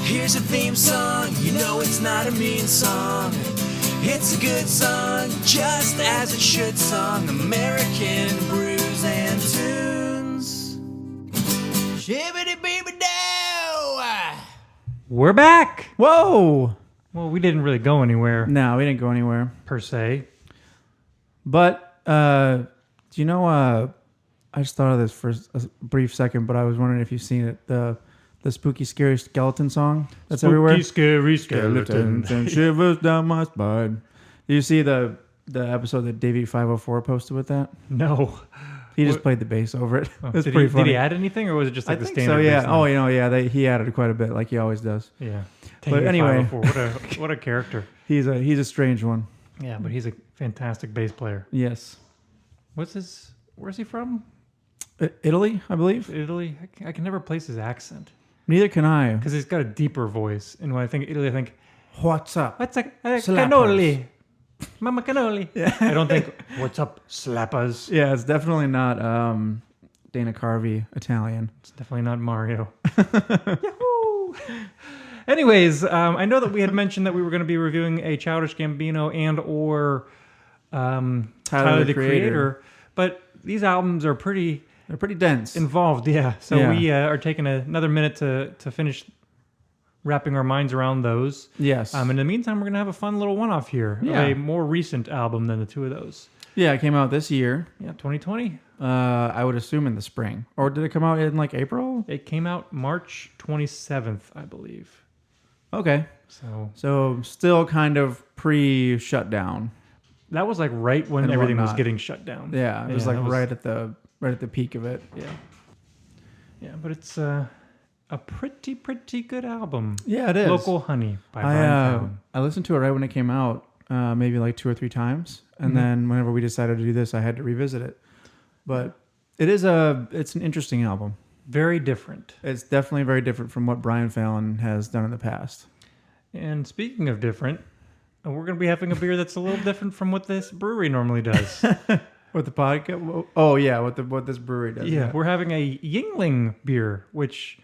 Here's a theme song, you know it's not a mean song. It's a good song, just as it should song. American brews and tunes. Shibbity beeby dow. We're back. Whoa! Well, we didn't really go anywhere No, we didn't go anywhere. per se. But, do you know, I just thought of this for a brief second, but I was wondering if you've seen it. The spooky, scary skeleton song that's everywhere. Scary skeleton. And shivers down my spine. Do you see the episode that Davey 504 posted with that? No. He just played the bass over it. Oh, It's did pretty funny. Did he add anything, or was it just like I the think standard? so, yeah. bass Oh, line? he added quite a bit, like he always does. Yeah. But anyway. What a character. He's a strange one. Yeah, but he's a fantastic bass player. Yes. Where's he from? Italy, I believe. Italy? I can never place his accent. Neither can I. Because he's got a deeper voice. And when I think Italy, I think, What's up? what's a Slappers. cannoli? Mama cannoli. Yeah. I don't think, what's up, slappers? Yeah, it's definitely not Dana Carvey Italian. It's definitely not Mario. Yahoo! Anyways, I know that we had mentioned that we were going to be reviewing a Childish Gambino and or Tyler, the Creator, but these albums are They're pretty dense. involved, yeah. So Yeah. we are taking another minute to finish wrapping our minds around those. Yes. In the meantime, we're going to have a fun little one-off here. Yeah. A more recent album than the two of those. Yeah, it came out this year. Yeah, 2020. I would assume in the spring. Or did it come out in like April? It came out March 27th, I believe. Okay. So still kind of pre-shutdown. that was like right when And everything was whatnot. getting shut down. Yeah, it was like that right at the peak of it. Yeah. Yeah, but it's a pretty good album. Yeah, it is. Local Honey by Brian Fallon. I listened to it right when it came out, maybe like 2 or 3 times, and then whenever we decided to do this, I had to revisit it. But it's an interesting album. Very different. It's definitely very different from what Brian Fallon has done in the past. And speaking of different, we're going to be having a beer that's a little different from what this brewery normally does. With the podcast? Oh yeah, what this brewery does. Yeah, we're having a Yuengling beer, which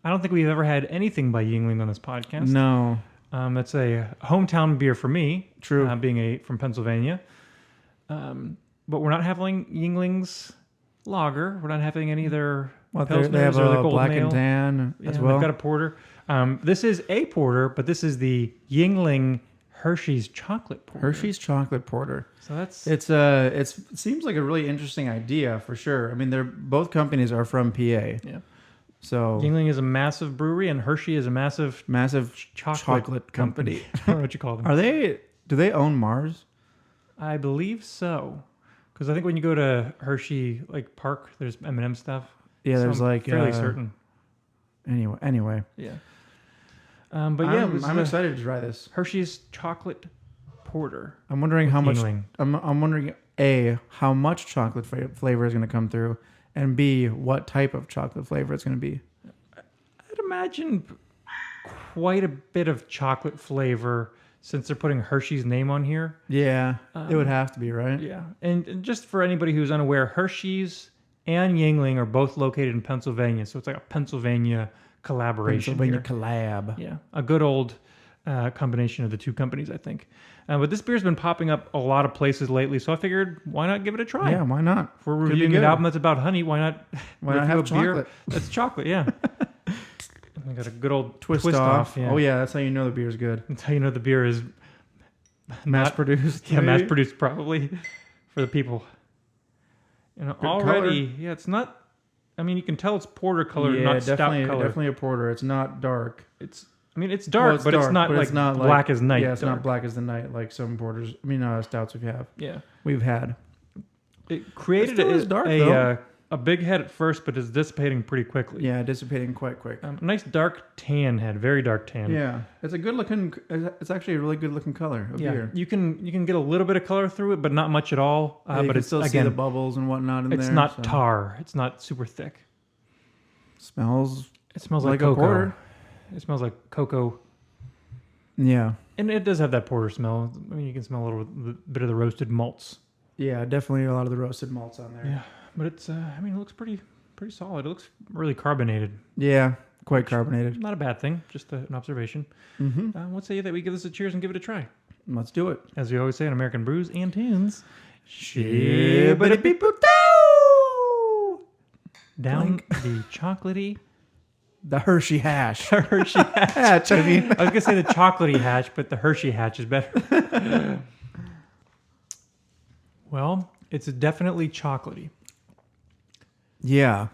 I don't think we've ever had anything by Yuengling on this podcast. No. That's a hometown beer for me. True. Being from Pennsylvania. But we're not having Yuengling's lager. We're not having any of their Pilsners they have or the a Golden black Ale. and tan as Yeah, well. they've got a porter. This is a porter, but this is the Yuengling Hershey's chocolate porter. Hershey's chocolate porter. So that's It seems like a really interesting idea for sure. I mean, both companies are from PA. yeah. So Yuengling is a massive brewery, and Hershey is a massive chocolate company. I don't know what you call them. Do they own Mars? I believe so, because I think when you go to Hershey like Park, there's M&M stuff. Yeah, So there's I'm like fairly certain. Anyway. Yeah. But yeah, I'm excited to try this. Hershey's chocolate porter. I'm wondering how much. Yuengling. I'm wondering how much chocolate flavor is going to come through, and B, what type of chocolate flavor it's going to be. I'd imagine quite a bit of chocolate flavor since they're putting Hershey's name on here. Yeah, it would have to be, right? Yeah. And just for anybody who's unaware, Hershey's and Yuengling are both located in Pennsylvania. So it's like a Pennsylvania collaboration. Pennsylvania here. collab. Yeah. A good old combination of the two companies, I think. But this beer's been popping up a lot of places lately. So I figured, why not give it a try? Yeah, why not? If we're Could be reviewing an good. album that's about honey, why not review have a beer chocolate? that's chocolate? Yeah. We got a good old Twist twist off. Yeah. Oh yeah, that's how you know the beer's good. That's how you know the beer is Mass not- produced. Yeah, mass maybe? produced probably for the people. And already, yeah, it's not. I mean, you can tell it's porter color, Yeah, not stout definitely, color. definitely a porter. It's not dark. I mean, it's dark, Well, but it's dark, not but like it's not black as night. Yeah, it's dark. not black as the night like some porters. I mean, stouts Yeah, we've had. it created It still is dark, a big head at first, but it's dissipating pretty quickly. Yeah, dissipating quite quick. A nice dark tan head, very dark tan. Yeah, it's a good looking. It's actually a really good looking color of Yeah, beer. you can get a little bit of color through it, but not much at all. Yeah, you but can it's still see again, the bubbles and whatnot in there. it's not so. tar. It's not super thick. Smells. It smells Like like a cocoa. porter. It smells like cocoa, Yeah, and it does have that porter smell. I mean, you can smell a little bit of the roasted malts. yeah, definitely a lot of the roasted malts on there. Yeah, but it's. I mean, it looks pretty solid. It looks really carbonated. Yeah, quite carbonated. Not a bad thing, just an observation. Mm-hmm. What say you that we give this a cheers and give it a try? Let's do it. As we always say in American Brews and Tunes, Shibbity-beep-boop-doo! down the chocolatey... The Hershey hash. The Hershey hatch. Hatch, I mean. I was going to say the chocolatey hatch, but the Hershey hatch is better. Well, it's definitely chocolatey. Yeah.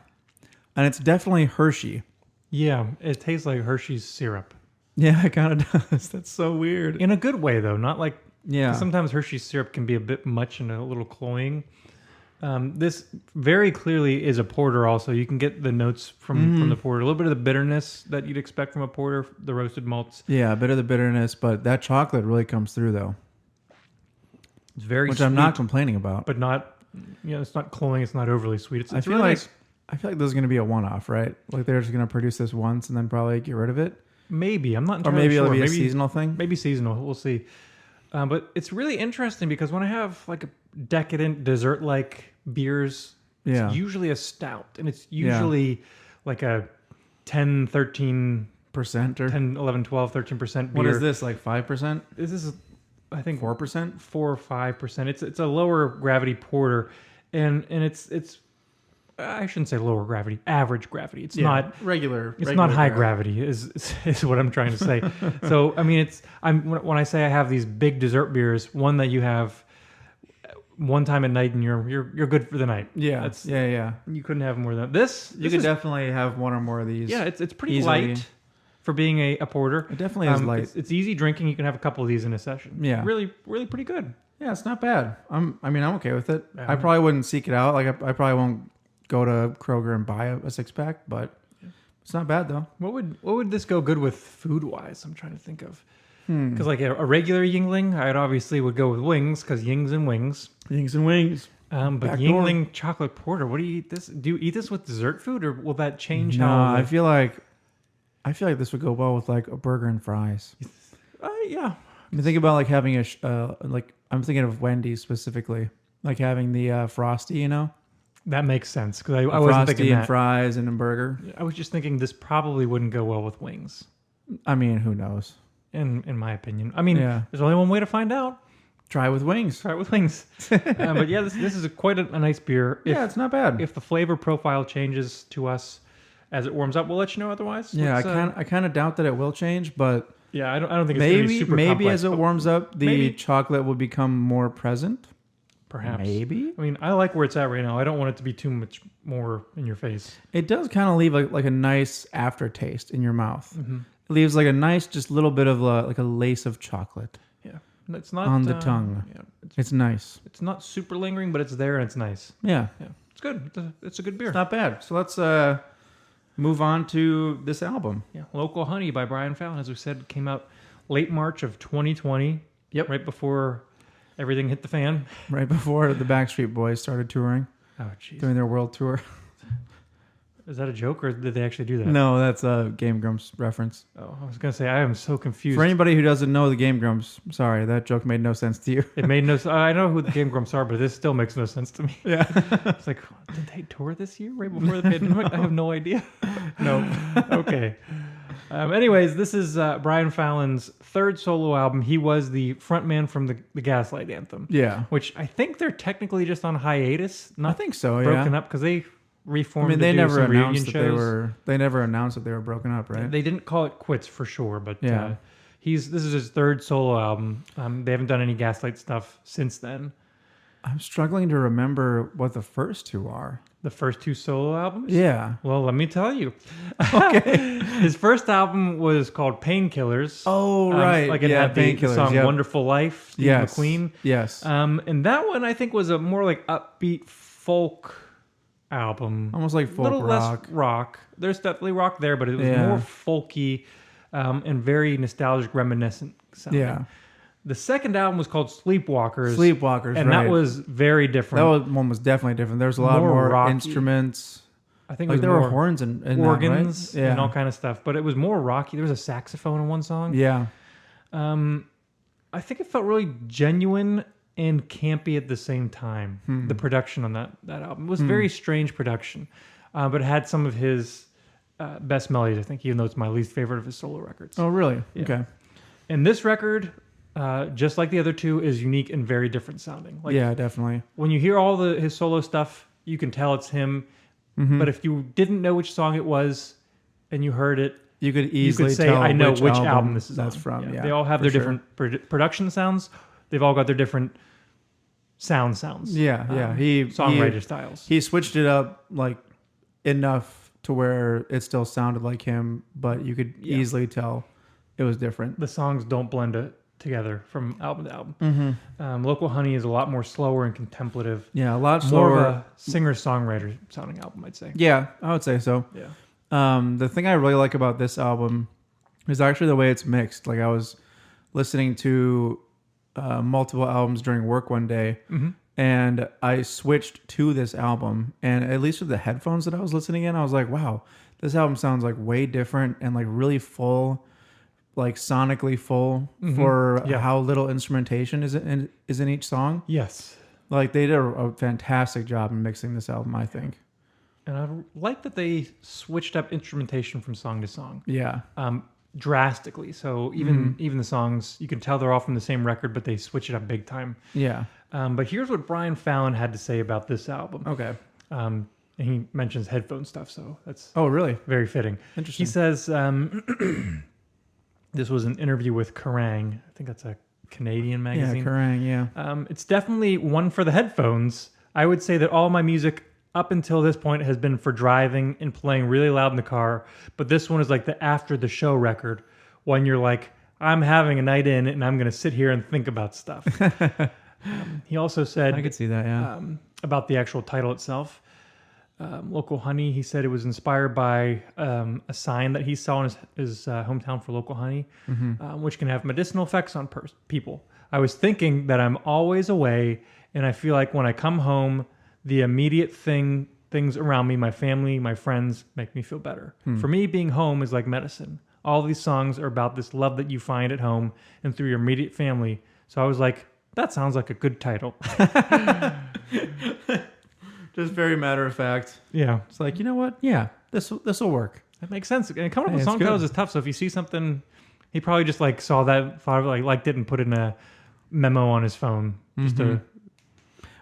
And it's definitely Hershey. Yeah, it tastes like Hershey's syrup. Yeah, it kind of does. That's so weird. In a good way, though. Not like... Yeah. Sometimes Hershey's syrup can be a bit much and a little cloying. This very clearly is a porter also. You can get the notes from the porter. A little bit of the bitterness that you'd expect from a porter, the roasted malts. Yeah, a bit of the bitterness, but that chocolate really comes through, though. It's very Which sweet, I'm not complaining about. but not... it's not cloying. It's not overly sweet. It's I feel really like nice. I feel like this is going to be a one-off, right? Like they're just going to produce this once and then probably get rid of it. Maybe. I'm not Or entirely maybe sure. it'll be a seasonal thing. Maybe seasonal. We'll see. But it's really interesting because when I have like a decadent dessert-like beers, Yeah. it's usually a stout. And it's usually like a 10, 13, Percent or 10, 11, 12, 13% beer. what is this? Like 5%? This is, I think, 4%? 4 or 5%. It's a lower gravity porter. And it's I shouldn't say lower gravity, average gravity. It's not regular. It's not high gravity, is what I'm trying to say. So I mean, when I say I have these big dessert beers, one that you have one time at night and you're good for the night. Yeah, yeah. You couldn't have more than this. You could definitely have one or more of these. Yeah, it's pretty easily. light for being a porter. It definitely is light. It's easy drinking. You can have a couple of these in a session. Yeah. really pretty good. Yeah, it's not bad. I'm okay with it. Yeah. I probably wouldn't seek it out. Like I probably won't go to Kroger and buy a 6-pack, but it's not bad though. What would this go good with food wise? I'm trying to think of. Because like a regular Yuengling, I'd obviously would go with wings because yings and wings. Yings and wings. But Back Yuengling chocolate porter. What do you eat this? Do you eat this with dessert food, or will that change No, how? I feel like this would go well with like a burger and fries. Yeah. I mean, think about like having like I'm thinking of Wendy's specifically, like having the frosty, you know, That makes sense because I wasn't frosty thinking and that. fries and a burger. I was just thinking this probably wouldn't go well with wings. I mean, who knows? In my opinion, I mean, Yeah. there's only one way to find out. Try with wings. Try it with wings. But yeah, this is quite a nice beer. Yeah, it's not bad. If the flavor profile changes to us as it warms up, we'll let you know. Otherwise, Yeah, let's, I kind of doubt that it will change, but Yeah, I don't think it's gonna be super maybe complex, as it but warms up, the maybe. chocolate will become more present. perhaps. Maybe I mean, I like where it's at right now. I don't want it to be too much more in your face. it does kind of leave like a nice aftertaste in your mouth. Mm-hmm. It leaves like a nice, just little bit of like a lace of chocolate Yeah, and it's not on the tongue. Yeah, It's nice. it's not super lingering, but it's there and it's nice. Yeah, Yeah, it's good. It's a good beer. it's not bad. So let's move on to this album. Yeah, Local Honey by Brian Fallon, as we said, came out late March of 2020. Yep. Right before everything hit the fan. Right before the Backstreet Boys started touring, Oh, jeez. doing their world tour. Is that a joke, or did they actually do that? No, that's a Game Grumps reference. Oh, I was going to say, I am so confused. For anybody who doesn't know the Game Grumps, sorry, that joke made no sense to you. It made no sense. I know who the Game Grumps are, but this still makes no sense to me. Yeah. It's like, did they tour this year right before the pandemic? I have no idea. No. Okay. Anyways, this is Brian Fallon's third solo album. He was the frontman from the Gaslight Anthem. Yeah. Which I think they're technically just on hiatus. Not I think so, broken yeah. up because they reformed. I mean, to they do never some reunion announced that they shows. were. They never announced that they were broken up, right? They didn't call it quits for sure, but Yeah. this is his third solo album. They haven't done any Gaslight stuff since then. I'm struggling to remember what the first two are. The first two solo albums? Yeah. Well, let me tell you. Okay. His first album was called Painkillers. Oh, right. Like it Yeah, had the Painkillers, song yep. Wonderful Life, Steve Yes. McQueen. Yes. And that one I think was a more like upbeat folk album. Almost like A folk little rock. less rock. There's definitely rock there, but it was Yeah. more folky and very nostalgic, reminiscent sounding. Yeah. The second album was called Sleepwalkers. Sleepwalkers, and right. that was very different. One was definitely different. There's a lot More more rocky. instruments. I think it Like was there more were horns and organs that, right? Yeah. and all kind of stuff, but it was more rocky. There was a saxophone in one song. Yeah. I think it felt really genuine and campy at the same time. The production on that album was very strange production, but it had some of his best melodies, I think, even though it's my least favorite of his solo records. Oh, really? Yeah. Okay. And this record, just like the other two, is unique and very different sounding. Like, yeah, definitely. when you hear all his solo stuff, you can tell it's him. Mm-hmm. But if you didn't know which song it was and you heard it, You could easily say, tell I know which album album this is that's on. from. Yeah, they all have for their sure. different production sounds. They've all got their different sounds. Yeah, yeah. Songwriter styles. He switched it up like enough to where it still sounded like him, but you could easily tell it was different. The songs don't blend together from album to album. Mm-hmm. Local Honey is a lot more slower and contemplative. Yeah, a lot slower. More of a singer-songwriter sounding album, I'd say. Yeah, I would say so. Yeah. The thing I really like about this album is actually the way it's mixed. Like I was listening to multiple albums during work one day, and I switched to this album. And at least with the headphones that I was listening in, I was like, "Wow, this album sounds like way different and like really full, like sonically full for how little instrumentation is in each song." Yes. Like they did a fantastic job in mixing this album, I think. And I like that they switched up instrumentation from song to song. Yeah. Drastically. So even the songs, you can tell they're all from the same record, but they switch it up big time. Yeah. But here's what Brian Fallon had to say about this album. Okay. And he mentions headphone stuff, so that's Oh, really? very fitting. Interesting. He says this was an interview with Kerrang. I think that's a Canadian magazine. Yeah, Kerrang, yeah. It's definitely one for the headphones. I would say that all my music up until this point has been for driving and playing really loud in the car. But this one is like the after the show record, when you're like, I'm having a night in and I'm going to sit here and think about stuff. He also said, I could see that, yeah. about the actual title itself. Local Honey, he said it was inspired by a sign that he saw in his hometown for Local Honey, which can have medicinal effects on people. I was thinking that I'm always away, and I feel like when I come home, the immediate things around me, my family, my friends, make me feel better. For me, being home is like medicine. All these songs are about this love that you find at home and through your immediate family. So I was like, that sounds like a good title. Just very matter of fact. Yeah. It's like, you know what? Yeah, this will work. That makes sense. And coming up Hey, with it's song good. titles is tough. So if you see something, he probably just like saw that, thought of it, liked it, and put in a memo on his phone just to.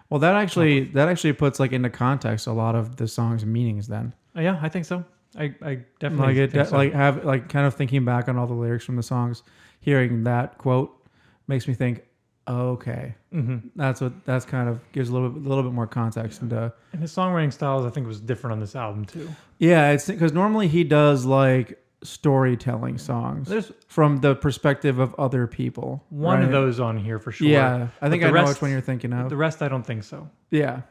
Well, that actually puts like into context a lot of the song's meanings. Then, Yeah, I think so. I definitely think so. like kind of thinking back on all the lyrics from the songs, hearing that quote makes me think, oh, okay, that's kind of gives a little bit more context into. And his songwriting styles, I think, was different on this album too. Yeah, it's because normally he does like storytelling songs There's from the perspective of other people. one right? of those on here for sure. Yeah, I think But I the know rest- which one you're thinking of. The rest, I don't think so. Yeah,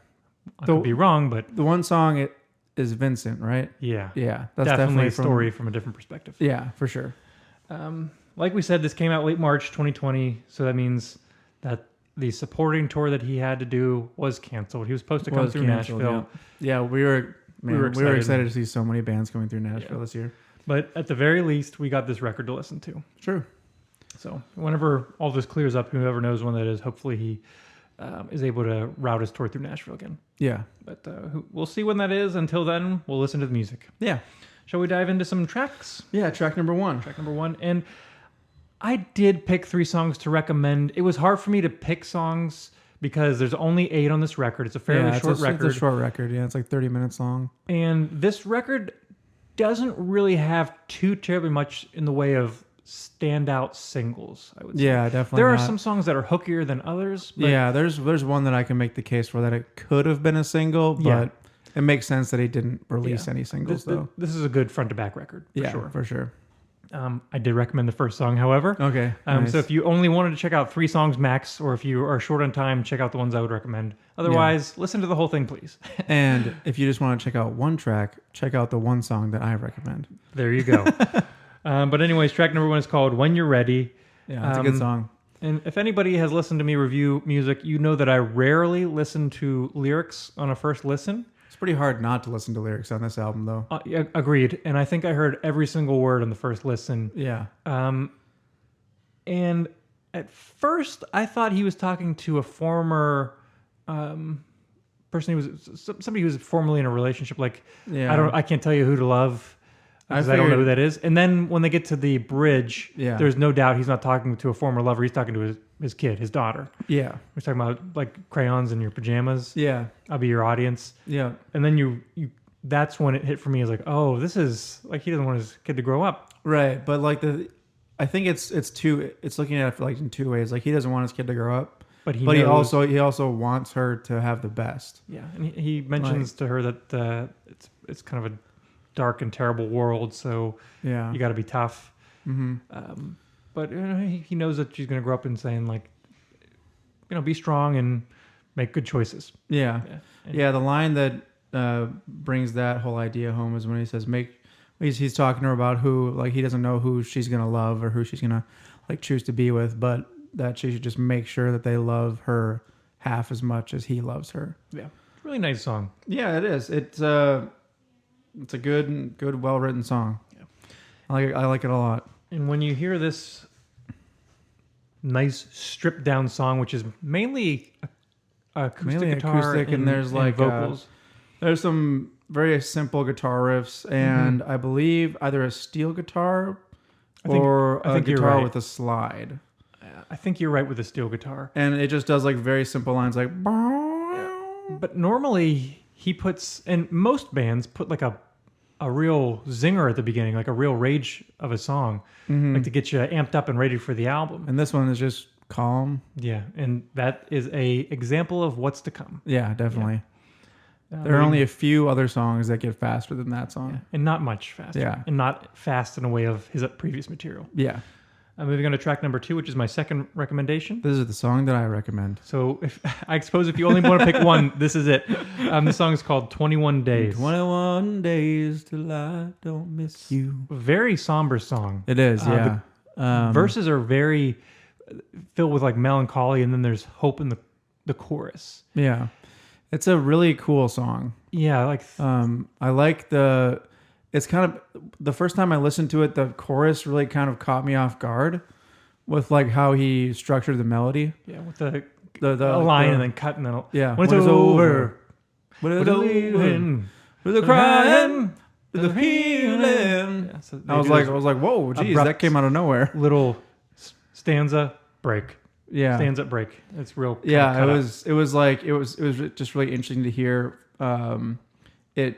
I could be wrong, but the one song is Vincent, right? yeah, Yeah, that's definitely a from- story from a different perspective. Yeah, for sure. Like we said, this came out late March 2020, so that means that the supporting tour that he had to do was canceled. He was supposed to come Was through canceled, Nashville, Yeah, we were excited. excited to see so many bands coming through Nashville this year. but at the very least, we got this record to listen to. True. So whenever all this clears up, whoever knows when that is, hopefully he is able to route his tour through Nashville again. Yeah. But we'll see when that is. Until then, we'll listen to the music. Yeah. Shall we dive into some tracks? Yeah, track number 1. Track number 1. And I did pick 3 songs to recommend. It was hard for me to pick songs because there's only 8 on this record. It's a fairly short record. It's a short record. Yeah, it's like 30 minutes long. And this record doesn't really have too terribly much in the way of standout singles, I would say. Yeah, definitely. There are not. some songs that are hookier than others. But Yeah, there's one that I can make the case for that it could have been a single, but Yeah. it makes sense that he didn't release any singles though. This is a good front to back record, for Yeah, sure. for sure. I did recommend the first song, however. Okay. Nice. So if you only wanted to check out 3 songs max, or if you are short on time, check out the ones I would recommend. Otherwise, listen to the whole thing, please. And if you just want to check out one track, check out the one song that I recommend. There you go. But anyways, track number 1 is called When You're Ready. Yeah, it's a good song. And if anybody has listened to me review music, you know that I rarely listen to lyrics on a first listen. It's pretty hard not to listen to lyrics on this album though. Yeah, agreed. And I think I heard every single word on the first listen. Yeah. And at first, I thought he was talking to a former person somebody who was formerly in a relationship. Like, Yeah. I can't tell you who to love. because I don't know who that is. And then when they get to the bridge, Yeah. there's no doubt he's not talking to a former lover. He's talking to his kid, his daughter. Yeah. He's talking about like crayons in your pajamas. Yeah. I'll be your audience. Yeah. And then you that's when it hit for me. Is like, oh, this is like he doesn't want his kid to grow up. Right. But like I think it's looking at it like in two ways. Like he doesn't want his kid to grow up, but he also wants her to have the best. Yeah. And he mentions to her that it's kind of a dark and terrible world. So yeah, you got to be tough. Mm-hmm. But he knows that she's going to grow up and saying like, be strong and make good choices. Yeah. Yeah. The line that brings that whole idea home is when he says, he's talking to her about who, like, he doesn't know who she's going to love or who she's going to like choose to be with, but that she should just make sure that they love her half as much as he loves her. Yeah. Really nice song. Yeah, it is. It's a good, well-written song. Yeah. I like it a lot. And when you hear this nice stripped down song, which is mainly acoustic guitar and there's like vocals. There's some very simple guitar riffs and I believe either a steel guitar or a guitar with a slide. I think you're right with the steel guitar. And it just does like very simple lines like But normally he puts, and most bands put like a real zinger at the beginning, like a real rage of a song, like to get you amped up and ready for the album. And this one is just calm. Yeah, and that is a example of what's to come. Yeah, definitely. Yeah. There are only a few other songs that get faster than that song. Yeah, and not much faster. Yeah. And not fast in a way of his previous material. Yeah. Moving on to track number 2, which is my second recommendation. This is the song that I recommend. So I suppose if you only want to pick one, this is it. The song is called 21 Days. 21 days till I don't miss you. Very somber song. It is, yeah. Verses are very filled with like melancholy, and then there's hope in the chorus. Yeah. It's a really cool song. Yeah, like I like it's kind of the first time I listened to it, the chorus really kind of caught me off guard with like how he structured the melody. Yeah, with the line and then cut and then when it's over, when it's over, with the crying, with the healing. Yeah, so I was like, whoa, geez, that came out of nowhere. Little stanza break. Yeah, stanza break. It's real. Yeah, it was just really interesting to hear it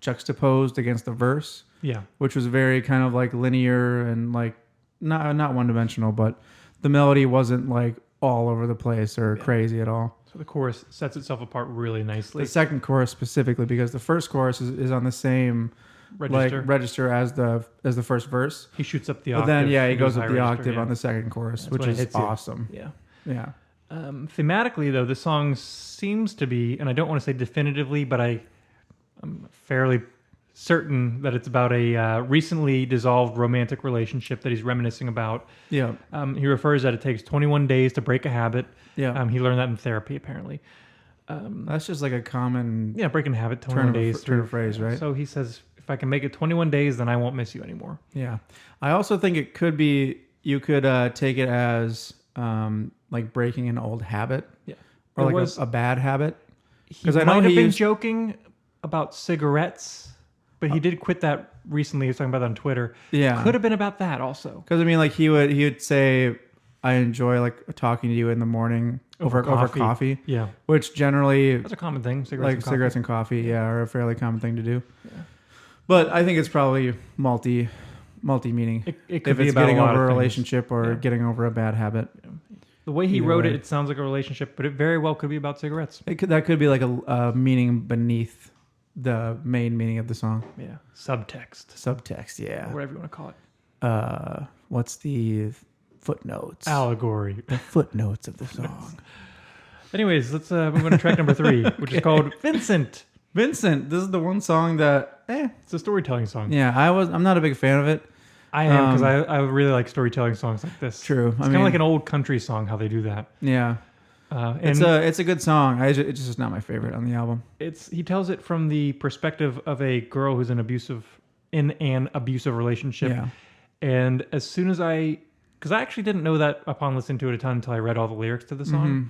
juxtaposed against the verse. Yeah, which was very kind of like linear and like not one dimensional, but the melody wasn't like all over the place or crazy at all. So the chorus sets itself apart really nicely. The second chorus specifically, because the first chorus is on the same register as the first verse. He shoots up the octave. But then he goes up the octave on the second chorus, which is awesome. Yeah. Yeah. Thematically though, the song seems to be, and I don't want to say definitively, but I'm fairly certain that it's about a recently dissolved romantic relationship that he's reminiscing about. Yeah. He refers that it takes 21 days to break a habit. Yeah. He learned that in therapy, apparently. That's just like a common breaking a habit, 21 days. Turn of phrase, right? So he says, if I can make it 21 days, then I won't miss you anymore. Yeah. I also think it could be, you could take it as like breaking an old habit. Yeah. Or like a bad habit. Because I might have been joking about cigarettes, but he did quit that recently. He was talking about that on Twitter. Yeah. Could have been about that also. Because I mean, like he would say, I enjoy like talking to you in the morning over coffee. Yeah. Which generally, that's a common thing. Cigarettes and coffee, are a fairly common thing to do. Yeah. But I think it's probably multi-meaning. It could if be it's about getting over a things. Relationship or getting over a bad habit. Yeah. The way he wrote it sounds like a relationship, but it very well could be about cigarettes. That could be like a meaning beneath the main meaning of the song. Yeah. Subtext, yeah. Or whatever you want to call it. What's the footnotes? Allegory. The footnotes of the song. Anyways, let's move on to track number 3, which is called Vincent. Vincent. This is the one song that it's a storytelling song. Yeah, I'm not a big fan of it. I am, because I really like storytelling songs like this. True. It's kind of like an old country song, how they do that. Yeah. It's a good song. It's just not my favorite on the album. He tells it from the perspective of a girl who's in an abusive relationship. Yeah. And as soon as because I actually didn't know that upon listening to it a ton until I read all the lyrics to the song. Mm-hmm.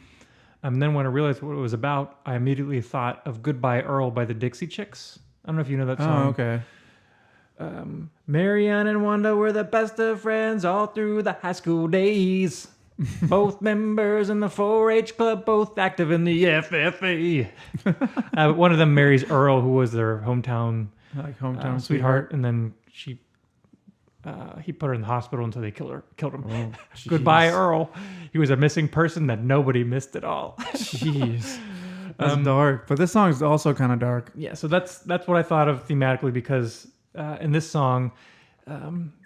And then when I realized what it was about, I immediately thought of Goodbye Earl by the Dixie Chicks. I don't know if you know that song. Oh, okay. Marianne and Wanda were the best of friends all through the high school days. Both members in the 4-H club, both active in the FFA. One of them marries Earl, who was their hometown sweetheart, and then he put her in the hospital until they killed him. Oh, goodbye, Earl. He was a missing person that nobody missed at all. Jeez, that's dark. But this song is also kind of dark. Yeah, so that's what I thought of thematically because in this song.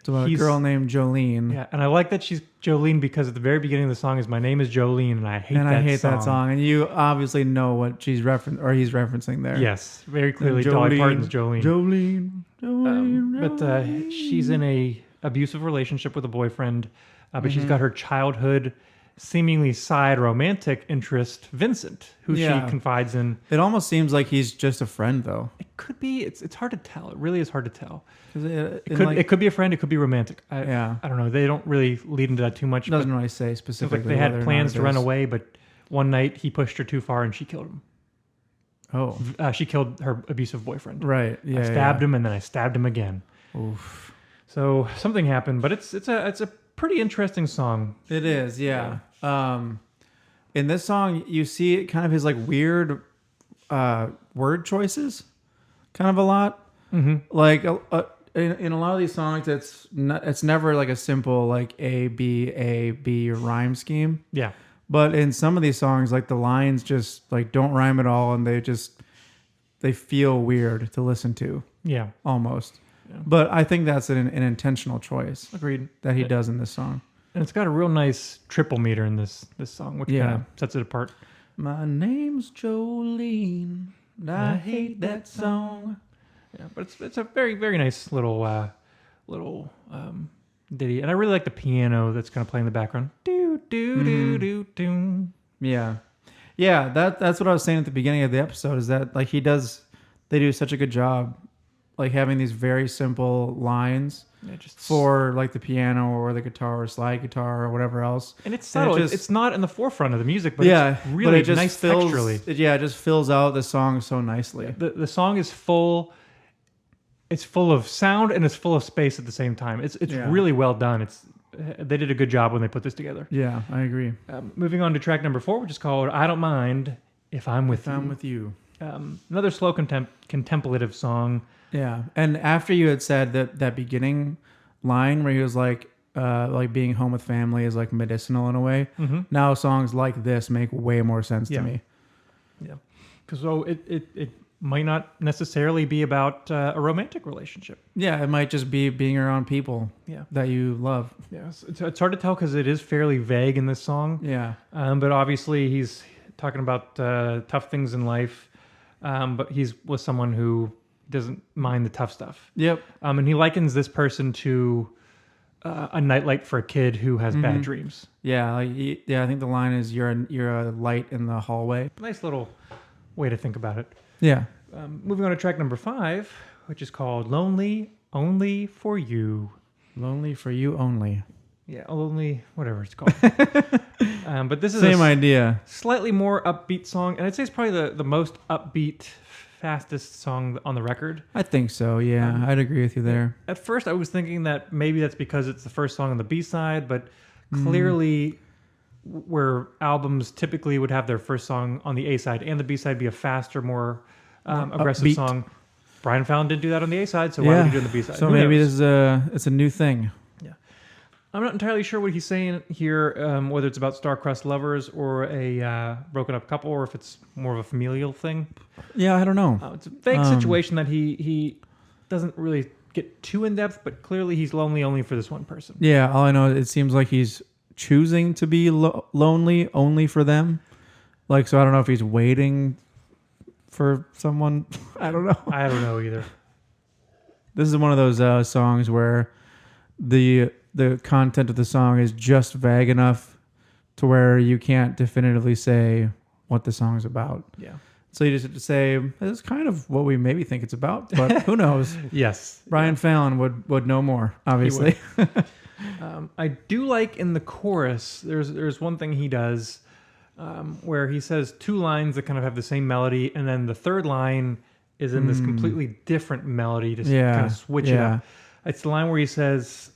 So a girl named Jolene. Yeah, and I like that she's Jolene because at the very beginning of the song is "My name is Jolene," and I hate that song. And you obviously know what she's he's referencing there. Yes, very clearly. Dolly Parton's Jolene. But she's in a abusive relationship with a boyfriend, but she's got her childhood, seemingly side romantic interest, Vincent, who she confides in. It almost seems like he's just a friend, though. It could be. It's hard to tell. It really is hard to tell. It could be a friend. It could be romantic. I don't know. They don't really lead into that too much. Doesn't really say specifically. Like they had plans to run away, but one night he pushed her too far and she killed him. Oh. She killed her abusive boyfriend. Right. Yeah. I stabbed him and then I stabbed him again. Oof. So something happened, but it's a pretty interesting song. It is. Yeah. In this song, you see kind of his like weird word choices, kind of a lot. Mm-hmm. Like in a lot of these songs, it's never like a simple like A B rhyme scheme. Yeah. But in some of these songs, like the lines just like don't rhyme at all, and they feel weird to listen to. Yeah. Almost. Yeah. But I think that's an intentional choice. Agreed. That he does in this song. And it's got a real nice triple meter in this song, which kind of sets it apart. My name's Jolene, and I hate that song. Yeah, but it's a very, very nice little ditty. And I really like the piano that's kind of playing in the background. Do, do, do, do, do. Yeah. Yeah, that's what I was saying at the beginning of the episode is that like they do such a good job like having these very simple lines for like the piano or the guitar or slide guitar or whatever else. And it's subtle. It's not in the forefront of the music, but it's really it just nice texturally. It just fills out the song so nicely. Yeah, the song is full. It's full of sound and it's full of space at the same time. It's really well done. They did a good job when they put this together. Yeah, I agree. Moving on to track number 4, which is called "I Don't Mind If I'm With You." I'm with you. Another slow contemplative song. Yeah, and after you had said that beginning line where he was like being home with family is like medicinal in a way. Mm-hmm. Now songs like this make way more sense to me. Yeah, because it might not necessarily be about a romantic relationship. Yeah, it might just be being around people that you love. Yeah, it's hard to tell because it is fairly vague in this song. Yeah. But obviously he's talking about tough things in life, but he's with someone who doesn't mind the tough stuff. Yep. And he likens this person to a nightlight for a kid who has bad dreams. Yeah, I think the line is you're a light in the hallway. Nice little way to think about it. Yeah. Moving on to track number 5, which is called "Lonely Only for You." Lonely for you only. Yeah, only whatever it's called. But this is same idea. Slightly more upbeat song, and I'd say it's probably the most upbeat, fastest song on the record. I think so. Yeah, I'd agree with you there. At first, I was thinking that maybe that's because it's the first song on the B-side, but clearly, where albums typically would have their first song on the A-side and the B-side be a faster, more aggressive upbeat song. Brian Fallon didn't do that on the A-side, so why would he do it on the B-side? So maybe it's a new thing. Yeah, I'm not entirely sure what he's saying here, whether it's about star-crossed lovers or a broken-up couple, or if it's more of a familial thing. Yeah, I don't know. It's a vague situation that he doesn't really get too in-depth, but clearly he's lonely only for this one person. Yeah, all I know, it seems like he's choosing to be lonely only for them. Like, so I don't know if he's waiting for someone. I don't know. I don't know either. This is one of those songs where the content of the song is just vague enough to where you can't definitively say what the song is about. Yeah. So you just have to say, this is kind of what we maybe think it's about, but who knows? Yes. Brian Fallon would know more, obviously. I do like in the chorus, there's one thing he does where he says 2 lines that kind of have the same melody, and then the third line is in this completely different melody to kind of switch it up. It's the line where he says,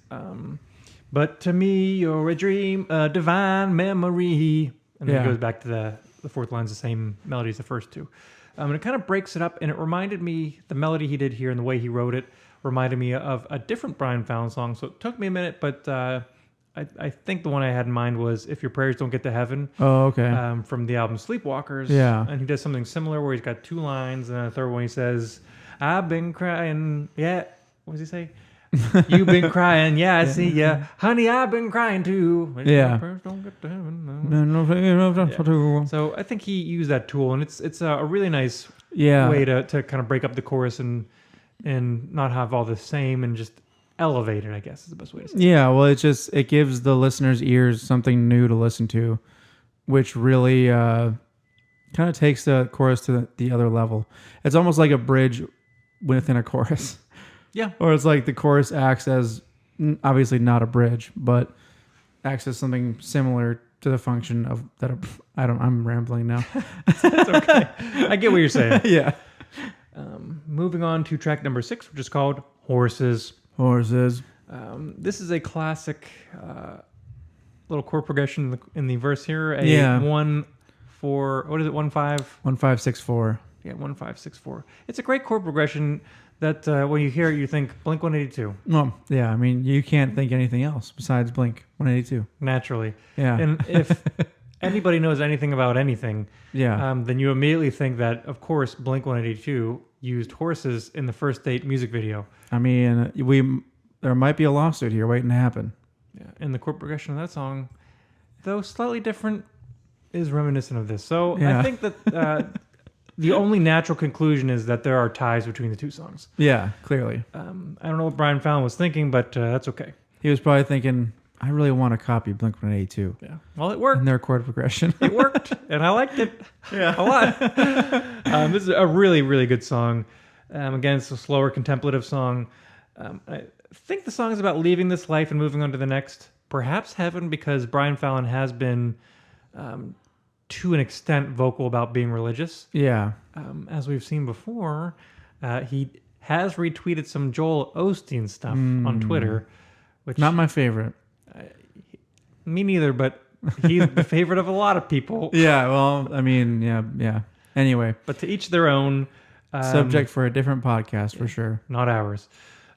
but to me, you're a dream, a divine memory. And then it goes back to the fourth line's the same melody as the first two. And it kind of breaks it up, and it reminded me, the melody he did here and the way he wrote it reminded me of a different Brian Fallon song. So it took me a minute, but I think the one I had in mind was If Your Prayers Don't Get to Heaven. Oh, okay. From the album Sleepwalkers. Yeah. And he does something similar where he's got two lines, and then a third one he says, I've been crying. Yeah. What does he say? You've been crying. Yeah, I see ya. Honey, I've been crying too. If your prayers don't get to heaven. No. So I think he used that tool, and it's a really nice way to kind of break up the chorus and not have all the same and just elevate it, I guess is the best way to say it. Yeah, well, it gives the listener's ears something new to listen to, which really kind of takes the chorus to the other level. It's almost like a bridge within a chorus. Yeah. Or it's like the chorus acts as, obviously not a bridge, but acts as something similar to the function of that. I'm rambling now. It's okay. I get what you're saying. Yeah. Moving on to track number 6, which is called Horses. Horses. This is a classic little chord progression in the verse here. 1 4. What is it? 1 5. 1 5 6 4. Yeah, 1 5 6 4. It's a great chord progression that when you hear it, you think Blink 182. Well, yeah. I mean, you can't think anything else besides Blink 182. Naturally. Yeah. And if anybody knows anything about anything, then you immediately think that, of course, Blink 182 used horses in the First Date music video. I mean, there might be a lawsuit here waiting to happen. Yeah, and the chord progression of that song, though slightly different, is reminiscent of this. So I think that the only natural conclusion is that there are ties between the two songs. Yeah, clearly. I don't know what Brian Fallon was thinking, but that's okay. He was probably thinking, I really want to copy Blink-182. Yeah. Well, it worked. And their chord progression. It worked, and I liked it a lot. This is a really, really good song. Again, it's a slower, contemplative song. I think the song is about leaving this life and moving on to the next. Perhaps heaven, because Brian Fallon has been, to an extent, vocal about being religious. Yeah. As we've seen before, he has retweeted some Joel Osteen stuff on Twitter. Which, not my favorite. Me neither, but he's the favorite of a lot of people. Yeah, well, I mean, yeah. Anyway. But to each their own. Subject for a different podcast, for sure. Not ours.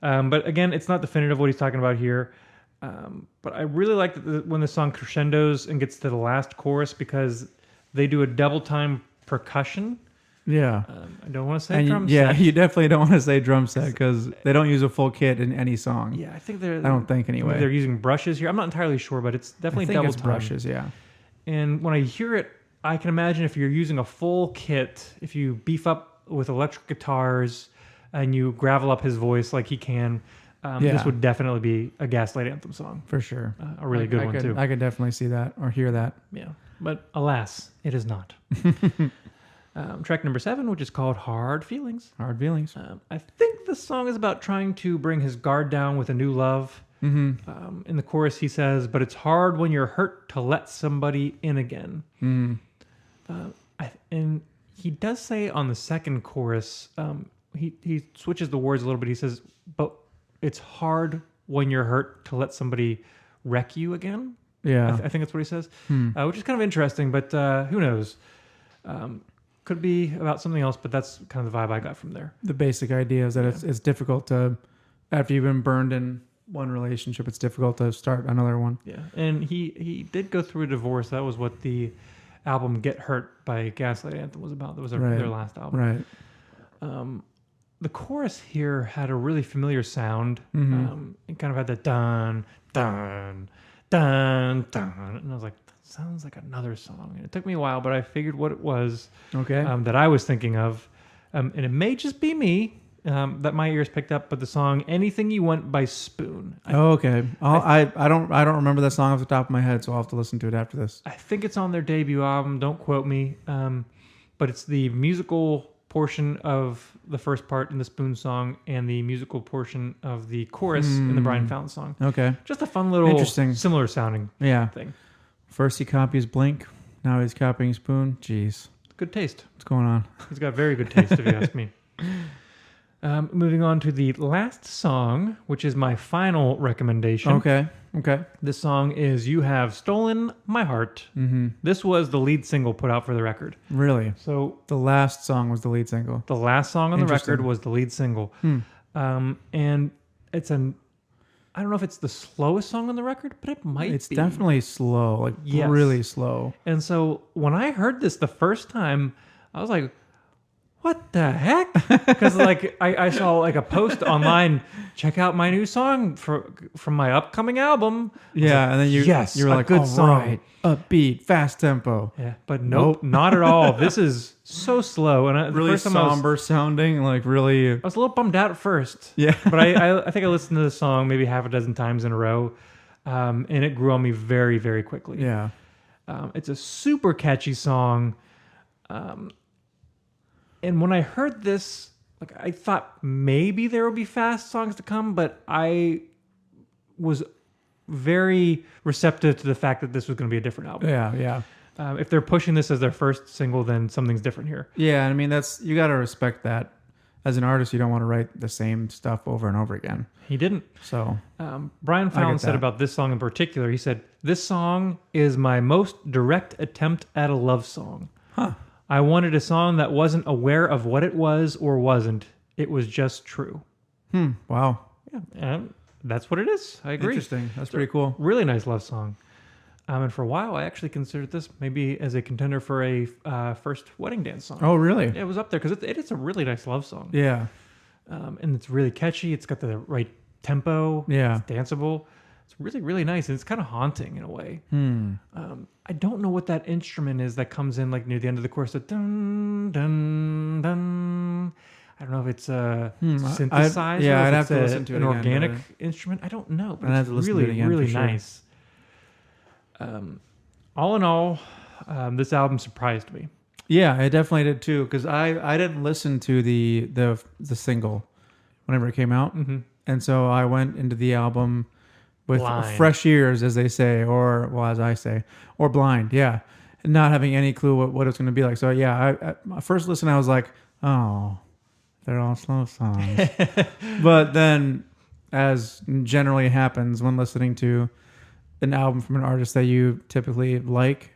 But again, it's not definitive what he's talking about here. But I really like when the song crescendos and gets to the last chorus because they do a double time percussion. Yeah. I don't want to say drum set. Yeah, you definitely don't want to say drum set because they don't use a full kit in any song. Yeah, I think I don't think anyway. They're using brushes here. I'm not entirely sure, but it's definitely double time. Brushes, yeah. And when I hear it, I can imagine if you're using a full kit, if you beef up with electric guitars and you gravel up his voice like he can, this would definitely be a Gaslight Anthem song. For sure. A really good one, too. I could definitely see that or hear that. Yeah. But alas, it is not. Track number 7, which is called Hard Feelings. Hard Feelings. I think the song is about trying to bring his guard down with a new love. Mm-hmm. In the chorus, he says, but it's hard when you're hurt to let somebody in again. Mm-hmm. And he does say on the second chorus, he switches the words a little bit. He says, but it's hard when you're hurt to let somebody wreck you again. Yeah. I think that's what he says, which is kind of interesting, but who knows? Could be about something else, but that's kind of the vibe I got from there. The basic idea is that it's difficult to, after you've been burned in one relationship, it's difficult to start another one. Yeah, and he did go through a divorce. That was what the album Get Hurt by Gaslight Anthem was about. That was their last album. Right. The chorus here had a really familiar sound. It kind of had that dun, dun, dun, dun. And I was like, that sounds like another song. And it took me a while, but I figured what it was that I was thinking of. And it may just be me that my ears picked up, but the song Anything You Want by Spoon. I don't remember that song off the top of my head, so I'll have to listen to it after this. I think it's on their debut album. Don't quote me. But it's the musical portion of the first part in the Spoon song and the musical portion of the chorus in the Brian Fallon song. Okay. Just a fun little interesting, similar sounding thing. First he copies Blink, now he's copying Spoon. Jeez. Good taste. What's going on? He's got very good taste, if you ask me. Moving on to the last song, which is my final recommendation. Okay. This song is "You Have Stolen My Heart." Mm-hmm. This was the lead single put out for the record. Really? So The last song was the lead single. the last song on the record was the lead single. And it's I don't know if it's the slowest song on the record, but it might be. It's definitely slow, like really slow. And so when I heard this the first time, I was like, what the heck? Because like I saw like a post online, check out my new song from my upcoming album. Yeah, like, and then you're like, good song. Right, upbeat, fast tempo. Yeah, but nope, not at all. This is so slow. And Really somber sounding, like really. I was a little bummed out at first. Yeah. But I think I listened to the song maybe half a dozen times in a row. And it grew on me very, very quickly. Yeah. It's a super catchy song. And when I heard this, like I thought maybe there would be fast songs to come, but I was very receptive to the fact that this was going to be a different album. Yeah. If they're pushing this as their first single, then something's different here. Yeah, I mean you got to respect that. As an artist, you don't want to write the same stuff over and over again. He didn't. So Brian Fallon said about this song in particular, he said, "This song is my most direct attempt at a love song. Huh. I wanted a song that wasn't aware of what it was or wasn't. It was just true." Wow. Yeah, and that's what it is. I agree. Interesting. That's pretty cool. Really nice love song. And for a while, I actually considered this maybe as a contender for a first wedding dance song. Oh, really? Yeah, it was up there because it is a really nice love song. Yeah. And it's really catchy. It's got the right tempo. Yeah. It's danceable. It's really, really nice. And it's kind of haunting in a way. I don't know what that instrument is that comes in like near the end of the chorus. The dun, dun, dun. I don't know if it's a synthesizer. I'd have to listen to it an again, organic instrument. I don't know. But I'd have it's to listen to really, it again really for sure. nice. All in all, this album surprised me. Yeah, I definitely did too. Because I didn't listen to the single whenever it came out, and so I went into the album with Blind. fresh ears, as they say, or as I say, or blind. Yeah, and not having any clue what it's going to be like. So yeah, I my first listen, I was like, oh, they're all slow songs. But then, as generally happens when listening to an album from an artist that you typically like,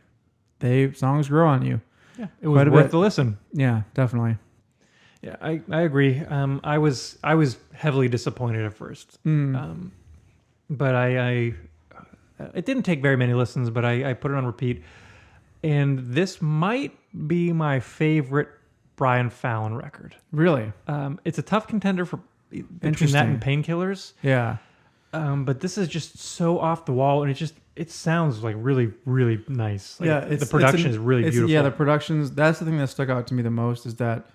songs grow on you. Yeah, it was worth the listen. Yeah, definitely. Yeah, I agree. I was heavily disappointed at first, but I it didn't take very many listens, but I put it on repeat, and this might be my favorite Brian Fallon record. Really? It's a tough contender for between that and Painkillers. Yeah. But this is just so off the wall, and it sounds like really, really nice. Like, yeah, the production is really beautiful. Yeah, the productions. That's the thing that stuck out to me the most, is that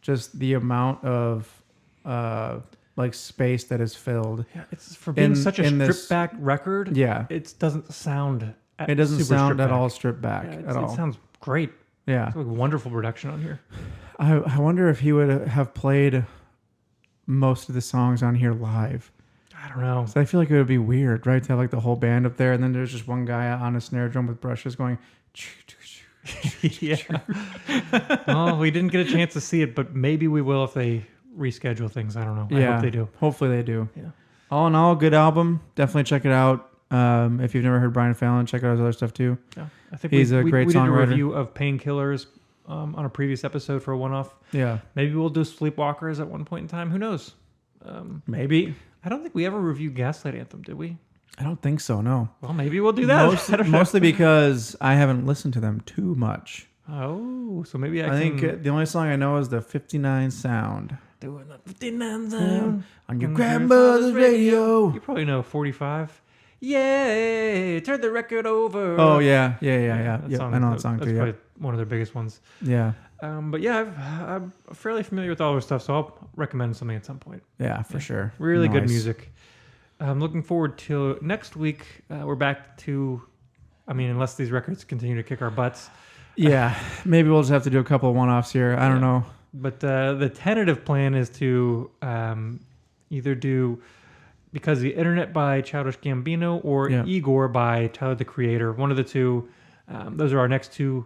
just the amount of like space that is filled. Yeah, it's for being such a stripped this back record. Yeah, it doesn't sound. It doesn't sound at all stripped back at all. It sounds great. Yeah, it's like wonderful production on here. I wonder if he would have played most of the songs on here live. I don't know. So I feel like it would be weird, right, to have like the whole band up there, and then there's just one guy on a snare drum with brushes going. Yeah. Well, we didn't get a chance to see it, but maybe we will if they reschedule things. I don't know. I hope they do. Hopefully they do. Yeah. All in all, good album. Definitely check it out. If you've never heard Brian Fallon, check out his other stuff too. Yeah. I think he's a great we songwriter. did a review of Painkillers on a previous episode for a one-off. Yeah. Maybe we'll do Sleepwalkers at one point in time. Who knows? Maybe. I don't think we ever reviewed Gaslight Anthem, did we? I don't think so, no. Well, maybe we'll do that. Mostly because I haven't listened to them too much. Oh, so maybe I think the only song I know is the 59 Sound. Doing the 59 Sound on your grandmother's radio. You probably know 45. Yeah, turn the record over. Oh, yeah. I know that song too. That's probably one of their biggest ones. Yeah. But yeah, I'm fairly familiar with all their stuff, so I'll recommend something at some point. Yeah, for sure. Really good music. I'm looking forward to next week. We're back to, unless these records continue to kick our butts. Yeah, maybe we'll just have to do a couple of one-offs here. I don't know. But the tentative plan is to either do Because the Internet by Childish Gambino or Igor by Tyler, the Creator. One of the two. Those are our next two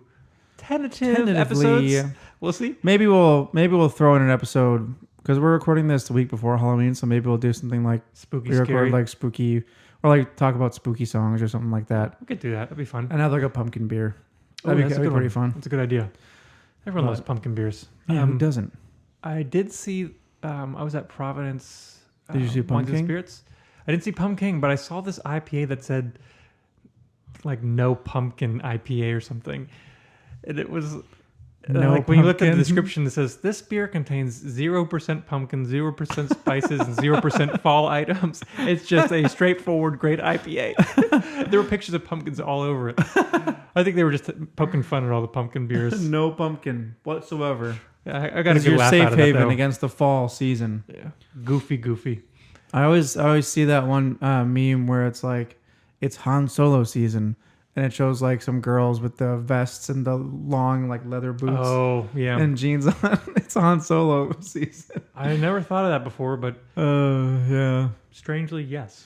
tentative episodes. We'll see. Maybe we'll throw in an episode because we're recording this the week before Halloween, so maybe we'll do something like Spooky, we record scary. like spooky, or like talk about spooky songs or something like that, We could do that. That'd be fun. and have like a pumpkin beer. Oh, That'd that's be a good pretty one. fun. That's a good idea. Everyone But- loves pumpkin beers. Yeah, who doesn't? I did see. I was at Providence. Did you see Plum Wines and King? Spirits. I didn't see Plum King, but I saw this IPA that said like no pumpkin IPA or something, and it was No like when you look at the pumpkin? description, it says this beer contains 0% pumpkin, 0% spices, and 0% fall items. It's just a straightforward, great IPA. There were pictures of pumpkins all over it. I think they were just poking fun at all the pumpkin beers. No pumpkin whatsoever. I got a It's good your laugh safe out of that, haven though. against the fall season. Yeah. Goofy. I always see that one meme where it's like it's Han Solo season, and it shows like some girls with the vests and the long like leather boots Oh, yeah. and jeans on. It's Han Solo season. I never thought of that before, but Yeah. strangely, yes.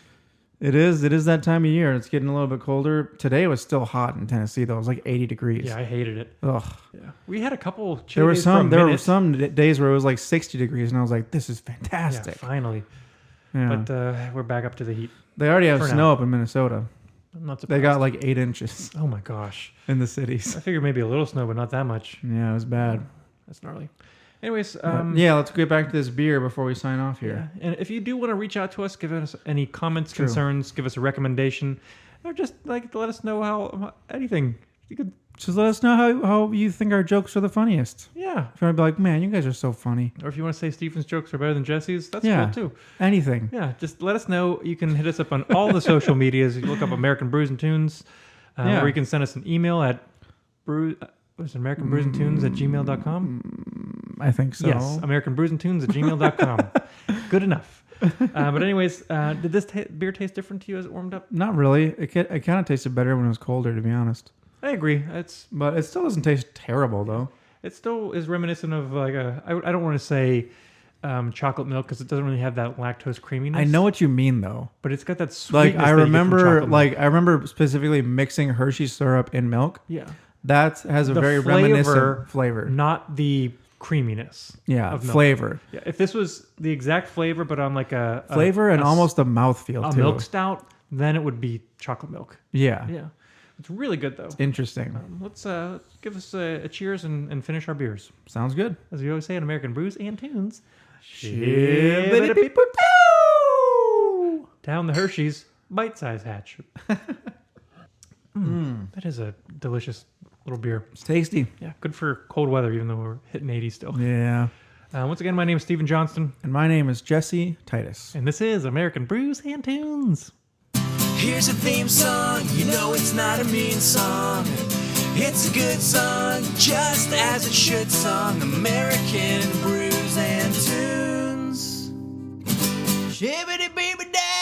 It is that time of year. It's getting a little bit colder. Today it was still hot in Tennessee though. It was like 80 degrees. Yeah, I hated it. Ugh. Yeah. We had a couple chilly There were days for a some minute. days where it was like 60 degrees, and I was like, "This is Yeah, fantastic." finally. Yeah. But we're back up to the heat. They already have for snow now. up in Minnesota. I'm not surprised. They got like 8 inches Oh my gosh. in the cities. I figured maybe a little snow, but not that much. Yeah, it was bad. That's gnarly. Anyways, Yeah, let's get back to this beer before we sign off here. yeah. And if you do want to reach out to us, give us any comments, True. concerns, give us a recommendation, or just like let us know how anything. You could, Just let us know how you think our jokes are the funniest. yeah. If you want to be like, man, you guys are so funny. Or if you want to say Stephen's jokes are better than Jesse's, that's Yeah. cool too. Anything. Yeah, just let us know. You can hit us up on all the social medias. You can look up American Brews and Tunes, Yeah. or you can send us an email at AmericanBrewsandTunes@gmail.com. I think so. Yes, AmericanBrewsandTunes@gmail.com. Good enough. But anyways, did this beer taste different to you as it warmed up? Not really. It kind of tasted better when it was colder, to be honest. I agree. But it still doesn't taste terrible, though. It still is reminiscent of like I don't want to say chocolate milk because it doesn't really have that lactose creaminess. I know what you mean, though. but it's got that sweetness. Like that you get from chocolate milk. I remember specifically mixing Hershey syrup in milk. yeah, That has a The very flavor, reminiscent flavor. not the creaminess. Yeah, of milk. flavor. Yeah, if this was the exact flavor, but on like a Flavor and a almost a mouthfeel, a too. milk stout, then it would be chocolate milk. Yeah. Yeah, it's really good though. Interesting. Let's give us a cheers and finish our beers. Sounds good. As we always say in American Brews and Tunes. Down the Hershey's bite-size hatch. That is a delicious little beer. It's tasty. Yeah, good for cold weather, even though we're hitting 80 still. Yeah. Once again, my name is Stephen Johnston, And my name is Jesse Titus. and this is American Brews and Tunes. Here's a theme song, you know it's not a mean song. It's a good song, just as it should song. American Brews and Tunes. Shibbity-beeby-da.